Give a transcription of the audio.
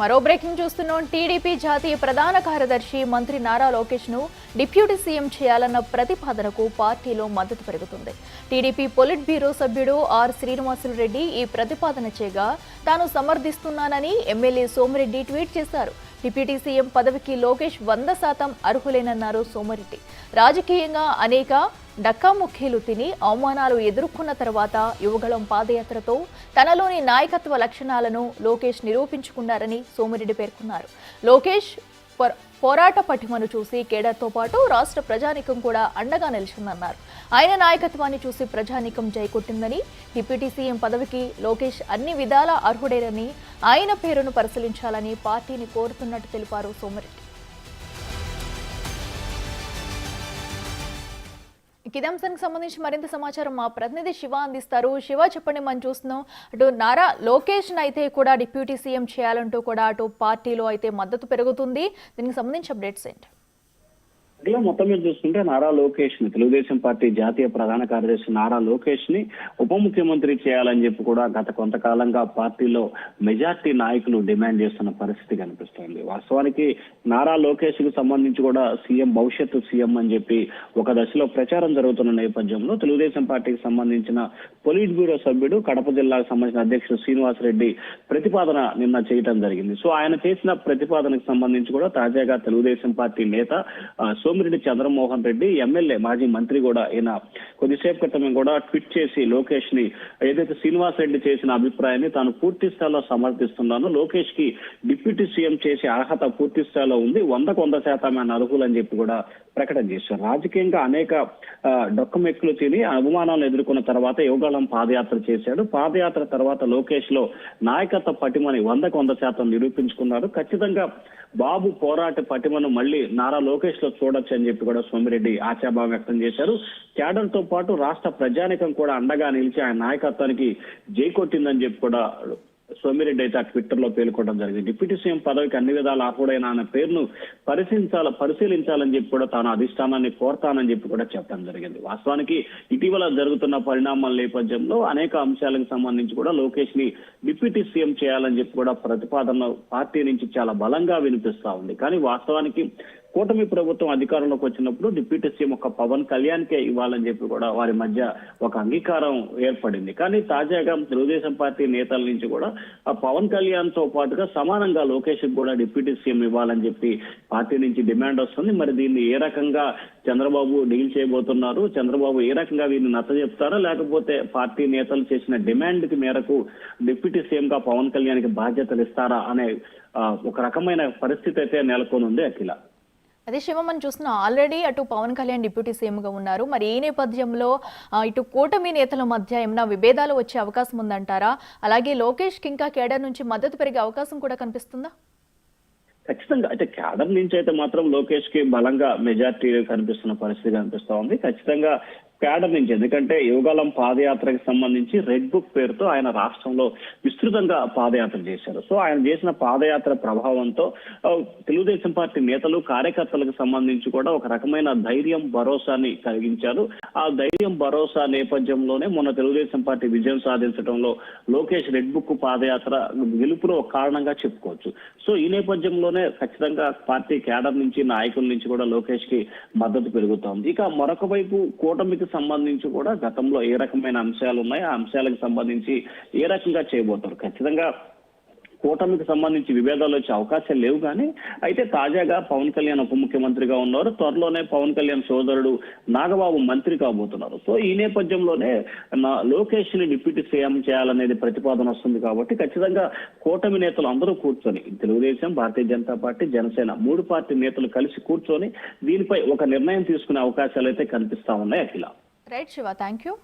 మరో బ్రేకింగ్ చూస్తున్నాం. టీడీపీ జాతీయ ప్రధాన కార్యదర్శి మంత్రి నారా లోకేష్ ను డిప్యూటీ సీఎం చేయాలన్న ప్రతిపాదనకు పార్టీలో మద్దతు పెరుగుతుంది. టీడీపీ పొలిట్ బ్యూరో సభ్యుడు ఆర్ శ్రీనివాసులు రెడ్డి ఈ ప్రతిపాదన చేయగా తాను సమర్థిస్తున్నానని ఎమ్మెల్యే సోమిరెడ్డి ట్వీట్ చేశారు. డిప్యూటీ సీఎం పదవికి లోకేష్ 100% అర్హులేనన్నారు సోమిరెడ్డి. రాజకీయంగా అనేక డక్కాముక్కీలు తిని అవమానాలు ఎదుర్కొన్న తర్వాత యువగళం పాదయాత్రతో తనలోని నాయకత్వ లక్షణాలను లోకేష్ నిరూపించుకున్నారని సోమిరెడ్డి పేర్కొన్నారు. లోకేష్ పోరాట పటిమను చూసి కేడర్తో పాటు రాష్ట్ర ప్రజానీకం కూడా అండగా నిలిచిందన్నారు. ఆయన నాయకత్వాన్ని చూసి ప్రజానీకం జైకొట్టిందని, డిప్యూటీ సీఎం పదవికి లోకేష్ అన్ని విధాలా అర్హుడేనని, ఆయన పేరును పరిశీలించాలని పార్టీని కోరుతున్నట్టు తెలిపారు సోమిరెడ్డి. ఇదే అంశానికి సంబంధించి మరింత సమాచారం మా ప్రతినిధి శివ అందిస్తారు. శివ, చెప్పండి. మనం చూస్తున్నాం అటు నారా లోకేష్ అయితే కూడా డిప్యూటీ సీఎం చేయాలంటూ కూడా అటు పార్టీలో అయితే మద్దతు పెరుగుతుంది. దీనికి సంబంధించి అప్డేట్స్ ఏంటి? మొత్తం మీద చూస్తుంటే నారా లోకేష్ ని, తెలుగుదేశం పార్టీ జాతీయ ప్రధాన కార్యదర్శి నారా లోకేష్ ని ఉప ముఖ్యమంత్రి చేయాలని చెప్పి కూడా గత కొంతకాలంగా పార్టీలో మెజార్టీ నాయకులు డిమాండ్ చేస్తున్న పరిస్థితి కనిపిస్తోంది. వాస్తవానికి నారా లోకేష్ కు సంబంధించి కూడా సీఎం, భవిష్యత్తు సీఎం అని చెప్పి ఒక దశలో ప్రచారం జరుగుతున్న నేపథ్యంలో తెలుగుదేశం పార్టీకి సంబంధించిన పొలిట్ బ్యూరో సభ్యుడు, కడప జిల్లాకు సంబంధించిన అధ్యక్షుడు శ్రీనివాసరెడ్డి ప్రతిపాదన నిన్న చేయడం జరిగింది. సో ఆయన చేసిన ప్రతిపాదనకు సంబంధించి కూడా తాజాగా తెలుగుదేశం పార్టీ నేత సోమిరెడ్డి చంద్రమోహన్ రెడ్డి, ఎమ్మెల్యే, మాజీ మంత్రి కూడా ఈయన కొద్దిసేపు క్రితమే కూడా ట్వీట్ చేసి లోకేష్ ని ఏదైతే శ్రీనివాస్ రెడ్డి చేసిన అభిప్రాయాన్ని తాను పూర్తి స్థాయిలో సమర్థిస్తున్నాను, లోకేష్ కి డిప్యూటీ సీఎం చేసే అర్హత పూర్తి స్థాయిలో ఉంది, 100% ఆయన అర్హులని చెప్పి కూడా ప్రకటన చేశారు. రాజకీయంగా అనేక డొక్కమెక్కులు తిని అవమానాలను ఎదుర్కొన్న తర్వాత యువగళం పాదయాత్ర చేశాడు. పాదయాత్ర తర్వాత లోకేష్ లో నాయకత్వ పటిమని 100% నిరూపించుకున్నారు. ఖచ్చితంగా బాబు పోరాట పటిమను మళ్ళీ నారా లోకేష్ లో చూడొచ్చు అని చెప్పి కూడా సోమిరెడ్డి ఆశాభావం వ్యక్తం చేశారు. క్యాడర్ తో పాటు రాష్ట్ర ప్రజానికం కూడా అండగా నిలిచి ఆయన నాయకత్వానికి జై కొట్టిందని చెప్పి కూడా సోమిరెడ్డి అయితే ఆ ట్విట్టర్ లో పేర్కొనడం జరిగింది. డిప్యూటీ సీఎం పదవికి అన్ని విధాలు అర్హుడైన ఆయన పేరును పరిశీలించాలని చెప్పి కూడా తాను అధిష్టానాన్ని కోరతానని చెప్పి కూడా చెప్పడం జరిగింది. వాస్తవానికి ఇటీవల జరుగుతున్న పరిణామాల నేపథ్యంలో అనేక అంశాలకు సంబంధించి కూడా లోకేష్ ని డిప్యూటీ సీఎం చేయాలని చెప్పి కూడా ప్రతిపాదన పార్టీ నుంచి చాలా బలంగా వినిపిస్తా ఉంది. కానీ వాస్తవానికి కూటమి ప్రభుత్వం అధికారంలోకి వచ్చినప్పుడు డిప్యూటీ సీఎం ఒక పవన్ కళ్యాణ్ కే ఇవ్వాలని చెప్పి కూడా వారి మధ్య ఒక అంగీకారం ఏర్పడింది. కానీ తాజాగా తెలుగుదేశం పార్టీ నేతల నుంచి కూడా ఆ పవన్ కళ్యాణ్ తో పాటుగా సమానంగా లోకేష్ కూడా డిప్యూటీ సీఎం ఇవ్వాలని చెప్పి పార్టీ నుంచి డిమాండ్ వస్తుంది. మరి దీన్ని ఏ రకంగా చంద్రబాబు డీల్ చేయబోతున్నారు, చంద్రబాబు ఏ రకంగా వీరిని నచ్చజెప్తారా, లేకపోతే పార్టీ నేతలు చేసిన డిమాండ్ కి మేరకు డిప్యూటీ సీఎం గా పవన్ కళ్యాణ్ కి బాధ్యతలు ఇస్తారా అనే ఒక రకమైన పరిస్థితి అయితే నెలకొని ఉంది. అఖిల, అదే శివ, మనం చూస్తున్నాం ఆల్రెడీ అటు పవన్ కళ్యాణ్ డిప్యూటీ సీఎంగా ఉన్నారు. మరి ఈ నేపథ్యంలో ఇటు కూటమి నేతల మధ్య ఏమైనా విభేదాలు వచ్చే అవకాశం ఉందంటారా? అలాగే లోకేష్ కి ఇంకా కేడర్ నుంచి మద్దతు పెరిగే అవకాశం కూడా కనిపిస్తుందా? ఖచ్చితంగా అయితే క్యాడర్ నుంచి అయితే మాత్రం లోకేష్ కి బలంగా మెజార్టీ కనిపిస్తున్న పరిస్థితి కనిపిస్తా ఉంది. ఖచ్చితంగా క్యాడర్ నుంచి, ఎందుకంటే యువగళం పాదయాత్రకు సంబంధించి రెడ్ బుక్ పేరుతో ఆయన రాష్ట్రంలో విస్తృతంగా పాదయాత్ర చేశారు. సో ఆయన చేసిన పాదయాత్ర ప్రభావంతో తెలుగుదేశం పార్టీ నేతలు, కార్యకర్తలకు సంబంధించి కూడా ఒక రకమైన ధైర్యం, భరోసాని కలిగించారు. ఆ ధైర్యం, భరోసా నేపథ్యంలోనే మొన్న తెలుగుదేశం పార్టీ విజయం సాధించడంలో లోకేష్ రెడ్ బుక్ పాదయాత్ర గెలుపులో ఒక కారణంగా చెప్పుకోవచ్చు. సో ఈ నేపథ్యంలోనే ఖచ్చితంగా పార్టీ క్యాడర్ నుంచి, నాయకుల నుంచి కూడా లోకేష్ కి మద్దతు పెరుగుతోంది. ఇక మరొక వైపు కూటమికి సంబంధించి కూడా గతంలో ఏ రకమైన అంశాలు ఉన్నాయి, ఆ అంశాలకు సంబంధించి ఏ రకంగా చేయబోతారు. ఖచ్చితంగా కూటమికి సంబంధించి విభేదాలు వచ్చే అవకాశాలు లేవు. కానీ అయితే తాజాగా పవన్ కళ్యాణ్ ఉప ముఖ్యమంత్రిగా ఉన్నారు. త్వరలోనే పవన్ కళ్యాణ్ సోదరుడు నాగబాబు మంత్రి కాబోతున్నారు. సో ఈ నేపథ్యంలోనే లోకేష్ ని డిప్యూటీ సీఎం చేయాలనేది ప్రతిపాదన వస్తుంది. కాబట్టి ఖచ్చితంగా కూటమి నేతలు అందరూ కూర్చొని, తెలుగుదేశం, భారతీయ జనతా పార్టీ, జనసేన 3 పార్టీ నేతలు కలిసి కూర్చొని దీనిపై ఒక నిర్ణయం తీసుకునే అవకాశాలు అయితే కనిపిస్తా ఉన్నాయి. అఖిల, రైట్ శివ, థ్యాంక్ యూ.